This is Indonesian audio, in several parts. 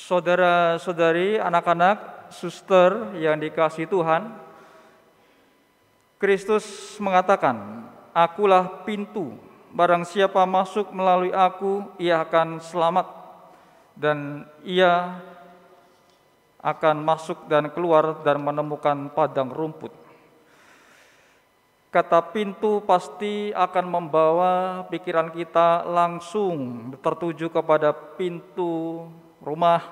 Saudara-saudari, anak-anak, suster yang dikasihi Tuhan, Kristus mengatakan, "Akulah pintu, barang siapa masuk melalui aku, ia akan selamat, dan ia akan masuk dan keluar dan menemukan padang rumput." Kata pintu pasti akan membawa pikiran kita langsung tertuju kepada pintu rumah,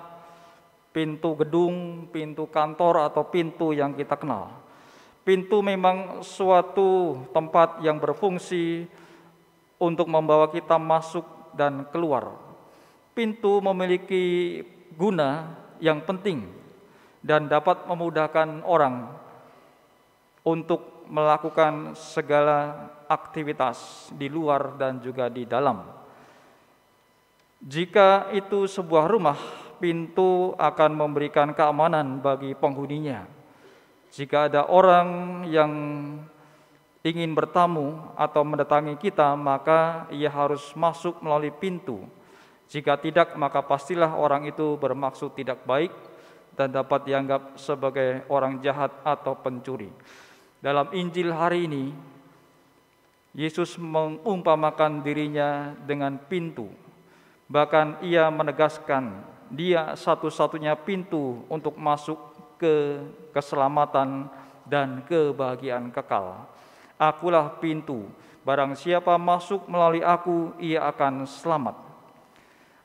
pintu gedung, pintu kantor, atau pintu yang kita kenal. Pintu memang suatu tempat yang berfungsi untuk membawa kita masuk dan keluar. Pintu memiliki guna yang penting dan dapat memudahkan orang untuk melakukan segala aktivitas di luar dan juga di dalam. Jika itu sebuah rumah, pintu akan memberikan keamanan bagi penghuninya. Jika ada orang yang ingin bertamu atau mendatangi kita, maka ia harus masuk melalui pintu. Jika tidak, maka pastilah orang itu bermaksud tidak baik dan dapat dianggap sebagai orang jahat atau pencuri. Dalam Injil hari ini, Yesus mengumpamakan dirinya dengan pintu. Bahkan ia menegaskan dia satu-satunya pintu untuk masuk ke keselamatan dan kebahagiaan kekal. Akulah pintu, barang siapa masuk melalui aku, ia akan selamat.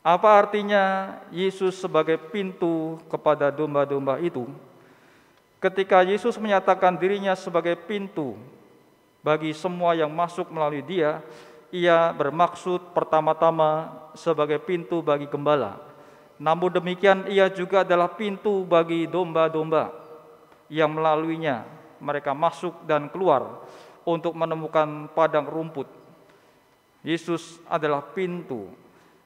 Apa artinya Yesus sebagai pintu kepada domba-domba itu? Ketika Yesus menyatakan dirinya sebagai pintu bagi semua yang masuk melalui dia, ia bermaksud pertama-tama sebagai pintu bagi gembala. Namun demikian ia juga adalah pintu bagi domba-domba yang melaluinya mereka masuk dan keluar untuk menemukan padang rumput. Yesus adalah pintu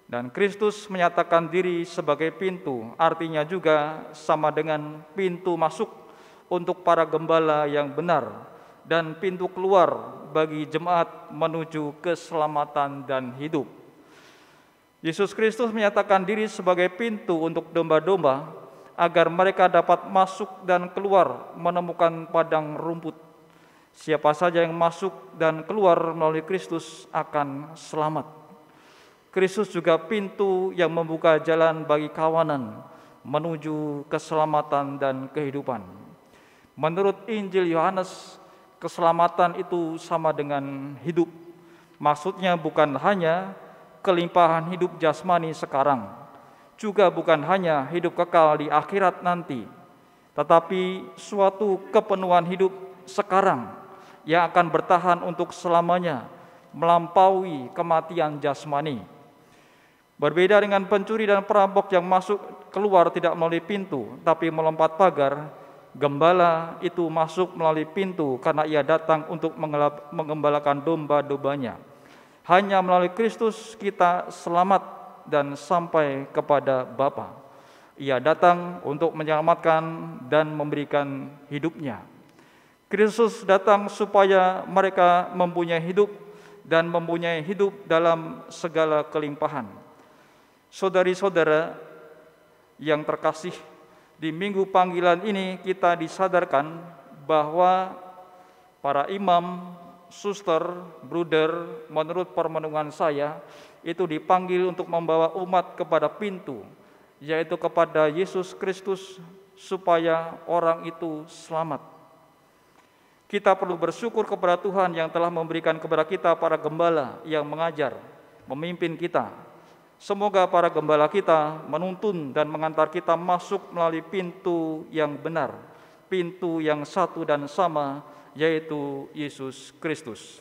dan Kristus menyatakan diri sebagai pintu, artinya juga sama dengan pintu masuk untuk para gembala yang benar dan pintu keluar bagi jemaat menuju keselamatan dan hidup. Yesus Kristus menyatakan diri sebagai pintu untuk domba-domba agar mereka dapat masuk dan keluar menemukan padang rumput. Siapa saja yang masuk dan keluar melalui Kristus akan selamat. Kristus juga pintu yang membuka jalan bagi kawanan menuju keselamatan dan kehidupan. Menurut Injil Yohanes, keselamatan itu sama dengan hidup. Maksudnya bukan hanya kelimpahan hidup jasmani sekarang, juga bukan hanya hidup kekal di akhirat nanti, tetapi suatu kepenuhan hidup sekarang yang akan bertahan untuk selamanya, melampaui kematian jasmani. Berbeda dengan pencuri dan perampok yang masuk keluar tidak melalui pintu, tapi melompat pagar, gembala itu masuk melalui pintu karena ia datang untuk mengembalakan domba-dombanya. Hanya melalui Kristus kita selamat dan sampai kepada Bapa. Ia datang untuk menyelamatkan dan memberikan hidupnya. Kristus datang supaya mereka mempunyai hidup dan mempunyai hidup dalam segala kelimpahan. Saudari-saudara yang terkasih, di minggu panggilan ini kita disadarkan bahwa para imam, suster, bruder, menurut permenungan saya, itu dipanggil untuk membawa umat kepada pintu, yaitu kepada Yesus Kristus, supaya orang itu selamat. Kita perlu bersyukur kepada Tuhan yang telah memberikan kepada kita para gembala yang mengajar, memimpin kita. Semoga para gembala kita menuntun dan mengantar kita masuk melalui pintu yang benar, pintu yang satu dan sama, yaitu Yesus Kristus.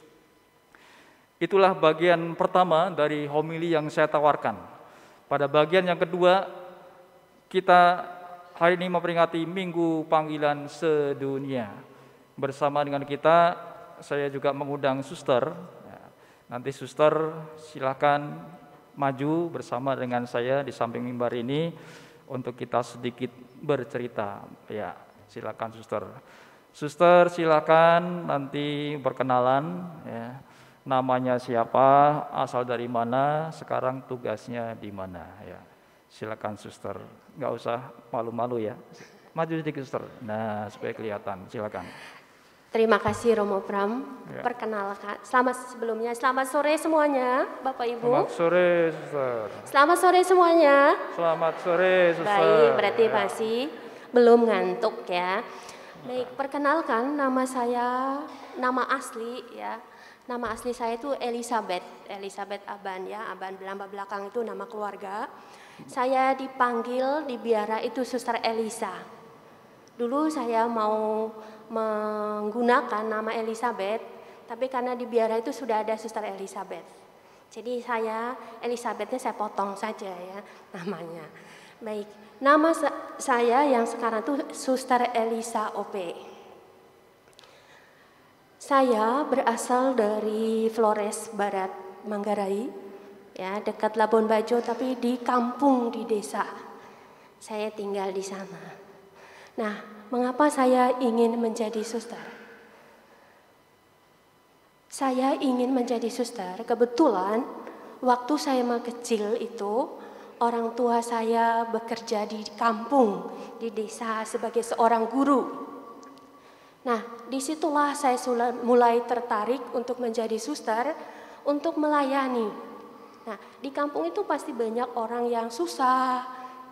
Itulah bagian pertama dari homili yang saya tawarkan. Pada bagian yang kedua, kita hari ini memperingati Minggu Panggilan Sedunia. Bersama dengan kita, saya juga mengundang suster. Nanti suster silakan maju bersama dengan saya di samping mimbar ini untuk kita sedikit bercerita. Ya, silakan suster. Suster silakan nanti berkenalan, ya. Namanya siapa, asal dari mana, sekarang tugasnya di mana, ya. Silakan suster, nggak usah malu-malu ya. Maju sedikit suster. Nah, supaya kelihatan. Silakan. Terima kasih Romo Pram. Ya. Perkenalkan, selamat sore semuanya, Bapak Ibu. Selamat sore, suster. Selamat sore semuanya. Selamat sore, suster. Baik, berarti masih belum ngantuk ya. Baik, perkenalkan nama saya, nama asli ya. Nama asli saya itu Elizabeth Aban ya. Aban nama belakang itu nama keluarga. Saya dipanggil di biara itu Suster Elisa. Dulu saya mau menggunakan nama Elizabeth, tapi karena di biara itu sudah ada Suster Elizabeth. Jadi Elizabethnya saya potong saja ya namanya. Baik, nama saya yang sekarang itu Suster Elisa OP. Saya berasal dari Flores Barat, Manggarai, ya dekat Labuan Bajo, tapi di kampung di desa. Saya tinggal di sana. Nah, mengapa saya ingin menjadi suster? Saya ingin menjadi suster. Kebetulan waktu saya masih kecil itu orang tua saya bekerja di kampung, di desa sebagai seorang guru. Nah, disitulah saya mulai tertarik untuk menjadi suster, untuk melayani. Nah, di kampung itu pasti banyak orang yang susah,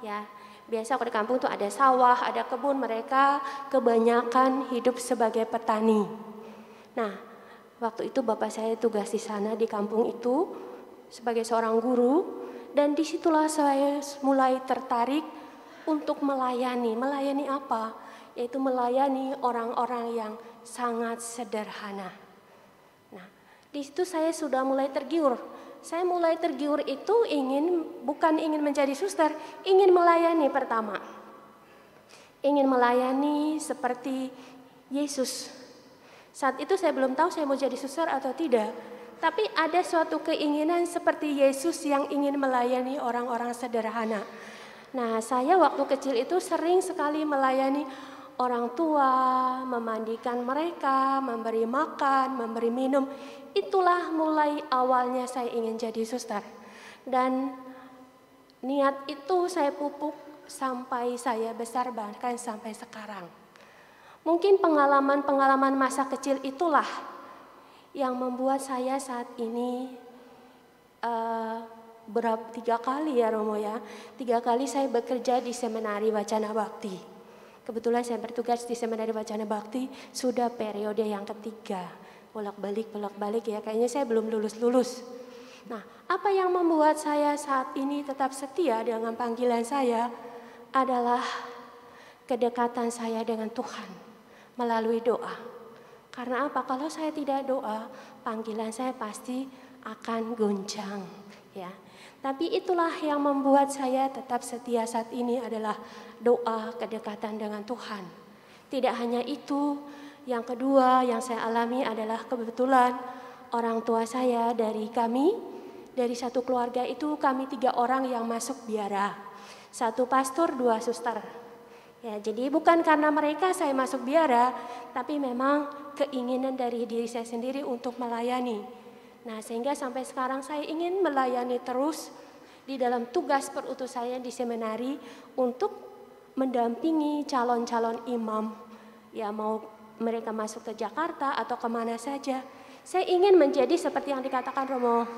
ya. Biasa kalau di kampung itu ada sawah, ada kebun, mereka kebanyakan hidup sebagai petani. Nah, waktu itu bapak saya tugas di sana di kampung itu sebagai seorang guru, dan disitulah saya mulai tertarik untuk melayani. Melayani apa? Yaitu melayani orang-orang yang sangat sederhana. Nah, di situ saya sudah mulai tergiur. Saya mulai tergiur itu bukan ingin menjadi suster, ingin melayani pertama. Ingin melayani seperti Yesus. Saat itu saya belum tahu saya mau jadi suster atau tidak. Tapi ada suatu keinginan seperti Yesus yang ingin melayani orang-orang sederhana. Nah, saya waktu kecil itu sering sekali melayani orang tua, memandikan mereka, memberi makan, memberi minum. Itulah mulai awalnya saya ingin jadi suster. Dan niat itu saya pupuk sampai saya besar, bahkan sampai sekarang. Mungkin pengalaman-pengalaman masa kecil itulah yang membuat saya saat ini 3 kali ya Romo ya. 3 kali saya bekerja di Seminari Wacana Bakti. Kebetulan saya bertugas di Seminari Wacana Bakti sudah periode yang ketiga. Bolak-balik ya, kayaknya saya belum lulus. Nah, apa yang membuat saya saat ini tetap setia dengan panggilan saya adalah kedekatan saya dengan Tuhan melalui doa. Karena apa? Kalau saya tidak doa, panggilan saya pasti akan goncang, ya. Tapi itulah yang membuat saya tetap setia saat ini adalah doa kedekatan dengan Tuhan. Tidak hanya itu, yang kedua yang saya alami adalah kebetulan orang tua saya dari satu keluarga itu kami 3 orang yang masuk biara. 1 pastor, 2 suster. Ya, jadi bukan karena mereka saya masuk biara, tapi memang keinginan dari diri saya sendiri untuk melayani. Nah, sehingga sampai sekarang saya ingin melayani terus di dalam tugas perutus saya di seminari untuk mendampingi calon-calon imam. Ya, mau mereka masuk ke Jakarta atau kemana saja. Saya ingin menjadi seperti yang dikatakan Romo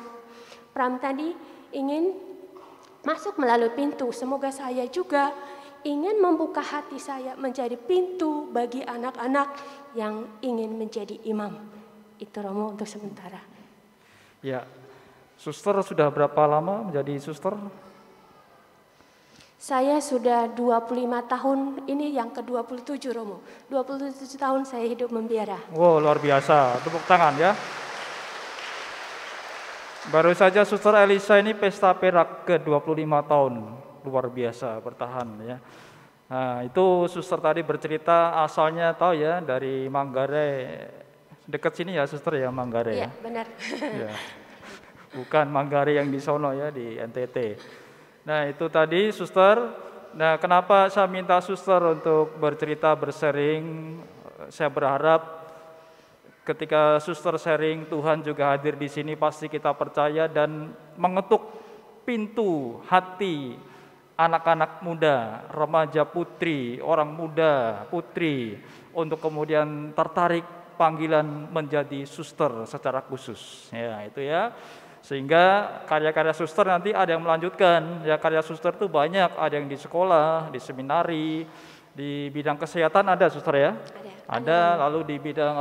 Pram tadi, ingin masuk melalui pintu. Semoga saya juga ingin membuka hati saya menjadi pintu bagi anak-anak yang ingin menjadi imam. Itu Romo untuk sementara. Ya, suster sudah berapa lama menjadi suster? Saya sudah 25 tahun, ini yang ke-27 Romo. 27 tahun saya hidup membiara. Wow, luar biasa. Tepuk tangan ya. Baru saja Suster Elisa ini pesta perak ke-25 tahun. Luar biasa bertahan ya. Nah, itu suster tadi bercerita asalnya tahu ya dari Manggarai. Dekat sini ya suster ya, Manggarai ya. Iya, benar. Ya. Bukan Manggarai yang di sono ya, di NTT. Nah, itu tadi suster. Nah, kenapa saya minta suster untuk bercerita, bersharing? Saya berharap ketika suster sharing, Tuhan juga hadir di sini, pasti kita percaya dan mengetuk pintu hati anak-anak muda, remaja putri, orang muda, putri, untuk kemudian tertarik panggilan menjadi suster secara khusus. Ya, itu ya. Sehingga karya-karya suster nanti ada yang melanjutkan. Ya, karya suster itu banyak, ada yang di sekolah, di seminari, di bidang kesehatan ada suster ya. Ada, lalu di bidang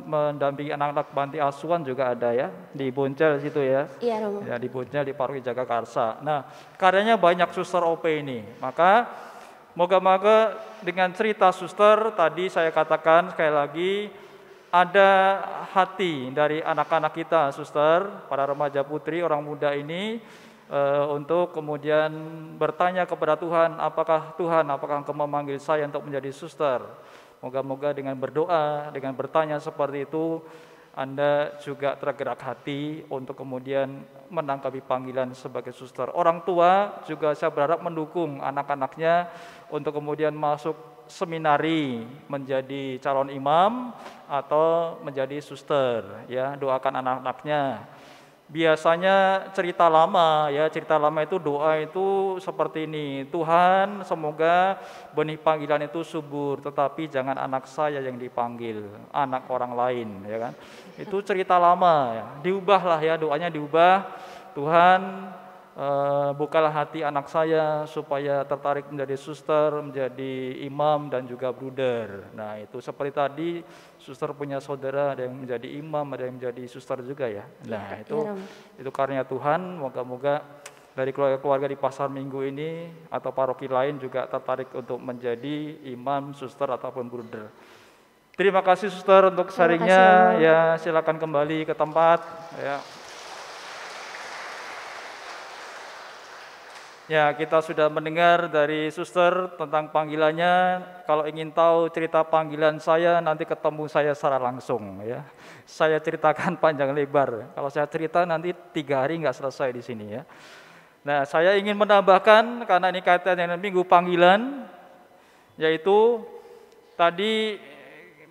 mendampingi anak-anak panti asuhan juga ada ya, di Boncel situ ya. Iya, Romo. Ya, di Boncel di Paroki Jagakarsa. Nah, karyanya banyak suster OP ini. Maka moga-moga dengan cerita suster tadi saya katakan sekali lagi, ada hati dari anak-anak kita suster, para remaja putri, orang muda ini untuk kemudian bertanya kepada Tuhan, apakah Engkau memanggil saya untuk menjadi suster? Moga-moga dengan berdoa, dengan bertanya seperti itu, Anda juga tergerak hati untuk kemudian menanggapi panggilan sebagai suster. Orang tua juga saya berharap mendukung anak-anaknya untuk kemudian masuk seminari menjadi calon imam atau menjadi suster. Ya, doakan anak-anaknya. Biasanya cerita lama itu doa itu seperti ini, Tuhan semoga benih panggilan itu subur, tetapi jangan anak saya yang dipanggil, anak orang lain, ya kan. Itu cerita lama ya. Diubahlah ya, doanya diubah. Tuhan bukalah hati anak saya supaya tertarik menjadi suster, menjadi imam dan juga bruder. Nah, itu seperti tadi suster punya saudara, ada yang menjadi imam, ada yang menjadi suster juga ya. Nah, itu karunia Tuhan. Moga-moga dari keluarga-keluarga di Pasar Minggu ini atau paroki lain juga tertarik untuk menjadi imam, suster ataupun bruder. Terima kasih suster untuk sharingnya. Ya, silakan kembali ke tempat ya. Ya, kita sudah mendengar dari suster tentang panggilannya. Kalau ingin tahu cerita panggilan saya, nanti ketemu saya secara langsung ya. Saya ceritakan panjang lebar. Kalau saya cerita nanti 3 hari nggak selesai di sini ya. Nah, saya ingin menambahkan karena ini kaitan dengan minggu panggilan, yaitu tadi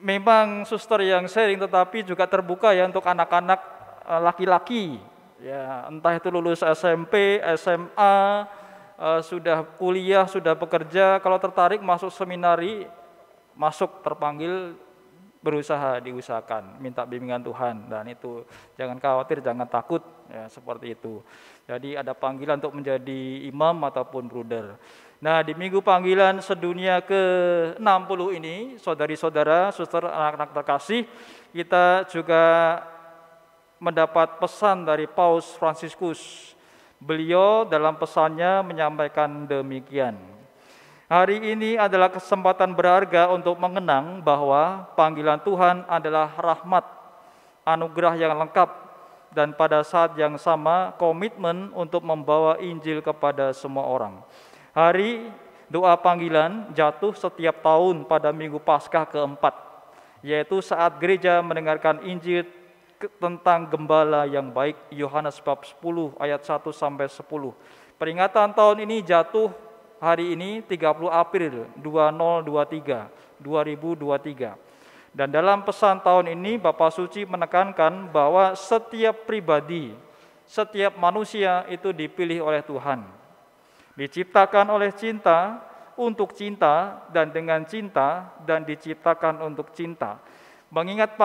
memang suster yang sharing, tetapi juga terbuka ya untuk anak-anak laki-laki. Ya, entah itu lulus SMP, SMA, sudah kuliah, sudah bekerja, kalau tertarik masuk seminari, masuk terpanggil, berusaha, diusahakan, minta bimbingan Tuhan, dan itu jangan khawatir, jangan takut, ya, seperti itu. Jadi ada panggilan untuk menjadi imam ataupun bruder. Nah, di minggu panggilan sedunia ke-60 ini, saudari-saudara, suster, anak-anak terkasih, kita juga mendapat pesan dari Paus Fransiskus. Beliau dalam pesannya menyampaikan demikian. Hari ini adalah kesempatan berharga untuk mengenang bahwa panggilan Tuhan adalah rahmat, anugerah yang lengkap, dan pada saat yang sama komitmen untuk membawa Injil kepada semua orang. Hari doa panggilan jatuh setiap tahun pada Minggu Paskah keempat, yaitu saat gereja mendengarkan Injil tentang gembala yang baik, Yohanes bab 10 ayat 1 sampai 10. Peringatan tahun ini jatuh hari ini 30 April 2023. Dan dalam pesan tahun ini Bapak Suci menekankan bahwa setiap pribadi, setiap manusia itu dipilih oleh Tuhan. Diciptakan oleh cinta, untuk cinta, dan dengan cinta, dan diciptakan untuk cinta. Mengingat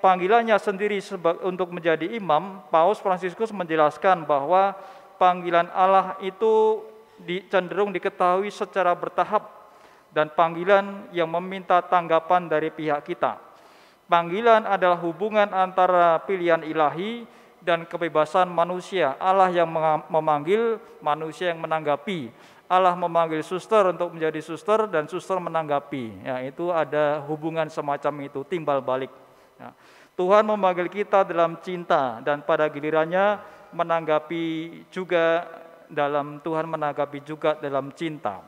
panggilannya sendiri untuk menjadi imam, Paus Fransiskus menjelaskan bahwa panggilan Allah itu cenderung diketahui secara bertahap dan panggilan yang meminta tanggapan dari pihak kita. Panggilan adalah hubungan antara pilihan ilahi dan kebebasan manusia. Allah yang memanggil, manusia yang menanggapi. Allah memanggil suster untuk menjadi suster dan suster menanggapi. Ya, itu ada hubungan semacam itu, timbal balik. Ya. Tuhan memanggil kita dalam cinta dan pada gilirannya Tuhan menanggapi juga dalam cinta.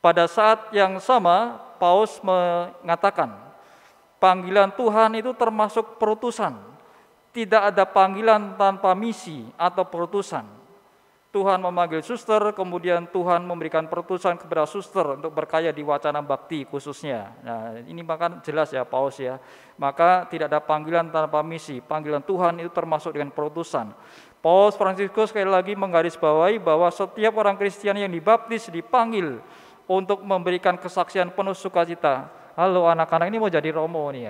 Pada saat yang sama, Paus mengatakan, panggilan Tuhan itu termasuk perutusan. Tidak ada panggilan tanpa misi atau perutusan. Tuhan memanggil suster, kemudian Tuhan memberikan pertusan kepada suster untuk berkarya di wacana bakti khususnya. Nah, ini bahkan jelas ya Paus ya. Maka tidak ada panggilan tanpa misi. Panggilan Tuhan itu termasuk dengan pertusan. Paus Fransiskus sekali lagi menggarisbawahi bahwa setiap orang Kristen yang dibaptis dipanggil untuk memberikan kesaksian penuh sukacita. Halo anak-anak, ini mau jadi romo nih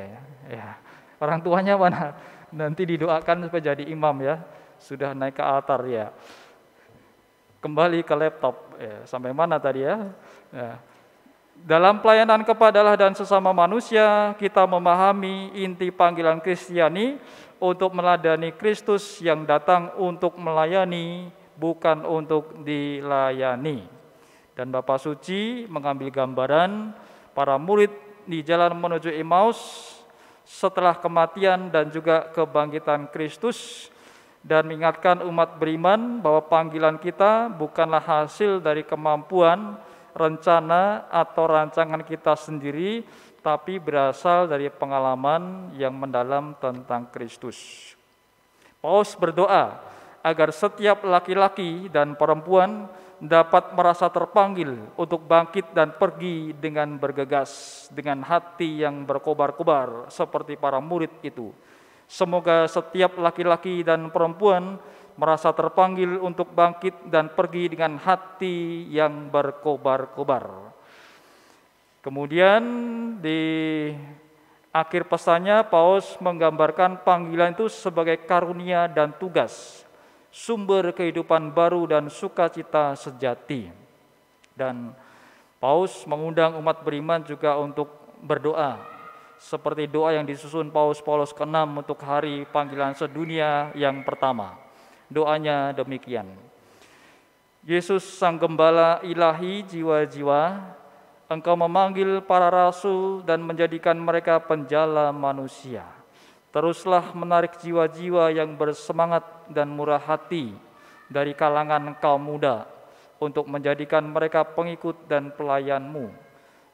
ya. Orang tuanya mana? Nanti didoakan supaya jadi imam ya. Sudah naik ke altar ya. Kembali ke laptop, sampai mana tadi ya? Dalam pelayanan kepada Allah dan sesama manusia, kita memahami inti panggilan Kristiani untuk meladani Kristus yang datang untuk melayani, bukan untuk dilayani. Dan Bapak Suci mengambil gambaran para murid di jalan menuju Emmaus setelah kematian dan juga kebangkitan Kristus, dan mengingatkan umat beriman bahwa panggilan kita bukanlah hasil dari kemampuan, rencana, atau rancangan kita sendiri, tapi berasal dari pengalaman yang mendalam tentang Kristus. Paus berdoa agar setiap laki-laki dan perempuan dapat merasa terpanggil untuk bangkit dan pergi dengan bergegas, dengan hati yang berkobar-kobar seperti para murid itu. Semoga setiap laki-laki dan perempuan merasa terpanggil untuk bangkit dan pergi dengan hati yang berkobar-kobar. Kemudian di akhir pesannya, Paus menggambarkan panggilan itu sebagai karunia dan tugas, sumber kehidupan baru dan sukacita sejati. Dan Paus mengundang umat beriman juga untuk berdoa, seperti doa yang disusun Paus ke-6 untuk hari panggilan sedunia yang pertama. Doanya demikian. Yesus Sang Gembala ilahi jiwa-jiwa, Engkau memanggil para rasul dan menjadikan mereka penjala manusia. Teruslah menarik jiwa-jiwa yang bersemangat dan murah hati dari kalangan kaum muda untuk menjadikan mereka pengikut dan pelayan-Mu.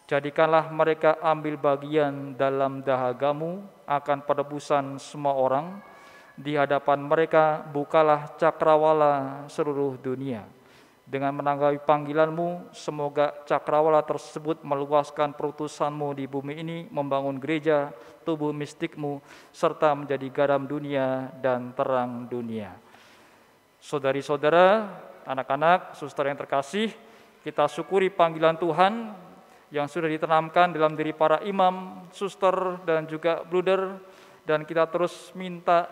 Jadikanlah mereka ambil bagian dalam dahagamu akan penebusan semua orang. Di hadapan mereka bukalah cakrawala seluruh dunia. Dengan menanggapi panggilan-Mu, semoga cakrawala tersebut meluaskan perutusan-Mu di bumi ini, membangun gereja, tubuh mistik-Mu, serta menjadi garam dunia dan terang dunia. Saudari-saudara, anak-anak, suster yang terkasih, kita syukuri panggilan Tuhan yang sudah ditanamkan dalam diri para imam, suster, dan juga bruder, dan kita terus minta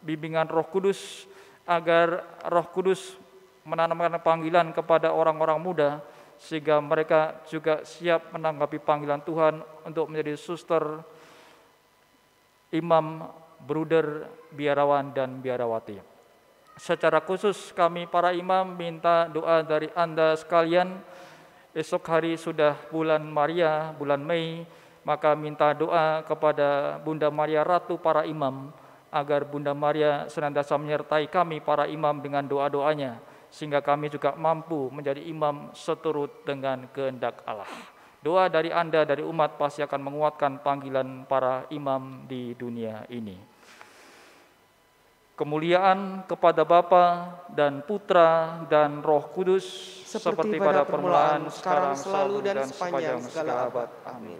bimbingan Roh Kudus agar Roh Kudus menanamkan panggilan kepada orang-orang muda sehingga mereka juga siap menanggapi panggilan Tuhan untuk menjadi suster, imam, bruder, biarawan, dan biarawati. Secara khusus kami para imam minta doa dari Anda sekalian. Esok hari sudah bulan Maria, bulan Mei, maka minta doa kepada Bunda Maria Ratu para imam, agar Bunda Maria senantiasa menyertai kami para imam dengan doa-doanya, sehingga kami juga mampu menjadi imam seturut dengan kehendak Allah. Doa dari Anda, dari umat, pasti akan menguatkan panggilan para imam di dunia ini. Kemuliaan kepada Bapa dan Putra dan Roh Kudus, seperti pada permulaan, sekarang, selalu, dan sepanjang segala abad. Amin.